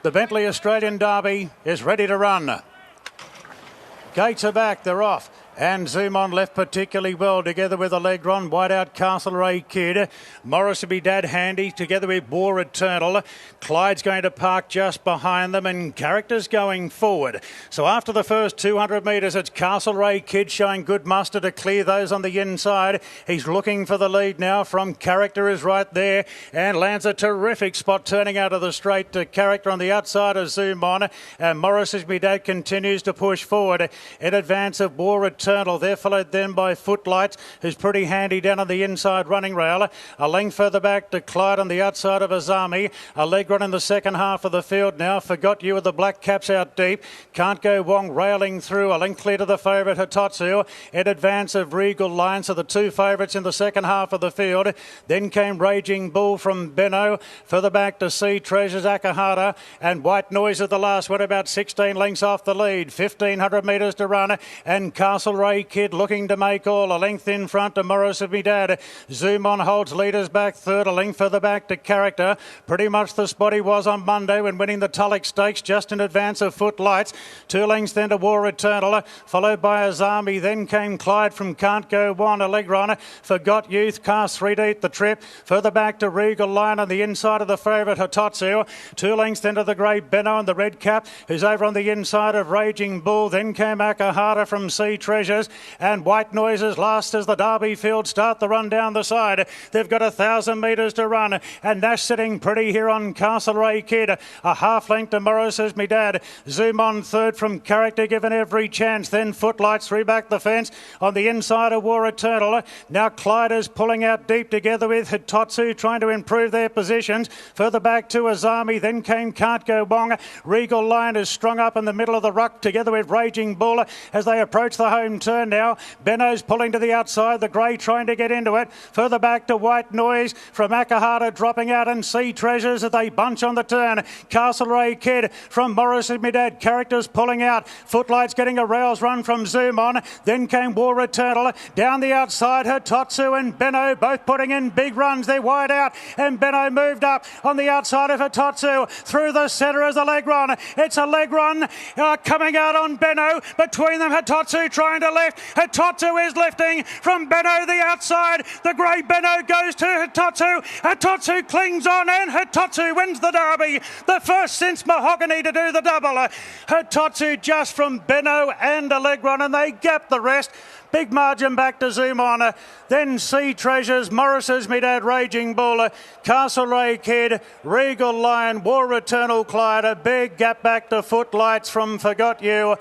The Bentley Australian Derby is ready to run. Gates are back, they're off. And Zoom On left particularly well together with Allegron, wide out Castlereagh Kid. Morris will be Dad Handy together with War Eternal. Clyde's going to park just behind them and Character's going forward. So after the first 200 metres, it's Castlereagh Kid showing good muster to clear those on the inside. He's looking for the lead now from Character is right there and lands a terrific spot turning out of the straight to Character on the outside of Zoom On. And Morris's be Dad continues to push forward in advance of War Eternal. They're followed then by Footlights, who's pretty handy down on the inside running rail. A length further back to Clyde on the outside of Azami. Allegron in the second half of the field now. Forgot You with the black caps out deep. Can't Go Wong railing through. A length clear to the favourite Hitotsu in advance of Regal Lion. So the two favourites in the second half of the field. Then came Raging Bull from Benno. Further back to Sea Treasures, Akahata. And White Noise at the last one, about 16 lengths off the lead. 1,500 metres to run. And Castlereagh Kid looking to make all. A length in front to Morris of me Dad. Zoom On holds leaders back third. A length further back to Character. Pretty much the spot he was on Monday when winning the Tulloch Stakes, just in advance of Footlights. 2 lengths then to War Eternal, followed by Azami. Then came Clyde from Can't Go One. Allegron, Forgot Youth, cast 3 deep the trip. Further back to Regal Lion on the inside of the favourite Hitotsu. 2 lengths then to the grey Benno and the red cap, who's over on the inside of Raging Bull. Then came Akahata from Sea Treasures. And White Noises last as the Derby field start the run down the side. They've got 1,000 metres to run. And Nash sitting pretty here on Castlereagh Kid. A half length to Morris as me Dad. Zoom On third from Character, given every chance. Then Footlights 3 back the fence on the inside of War Eternal. Now Clyde is pulling out deep together with Hitotsu, trying to improve their positions. Further back to Azami. Then came Can't Go Wong. Regal Lion is strung up in the middle of the ruck together with Raging Bull as they approach the home turn now. Benno's pulling to the outside, the grey trying to get into it. Further back to White Noise from Akahata dropping out, and Sea Treasures as they bunch on the turn. Castlereagh Kid from Morris and Midad. Characters pulling out. Footlights getting a rails run from Zoom On. Then came War Eternal. Down the outside, Hitotsu and Benno both putting in big runs. They're wide out and Benno moved up on the outside of Hitotsu. Through the centre as Allegron. It's Allegron coming out on Benno. Between them, Hitotsu trying to lift. Hitotsu is lifting from Benno the outside. The grey Benno goes to Hitotsu. Hitotsu clings on and Hitotsu wins the Derby. The first since Mahogany to do the double. Hitotsu just from Benno and Allegron, and they gap the rest. Big margin back to Zoom On. Then Sea Treasures, Morris's Midad, Raging Bull, Castlereagh Kid, Regal Lion, War Eternal Clyde. A big gap back to Footlights from Forgot You.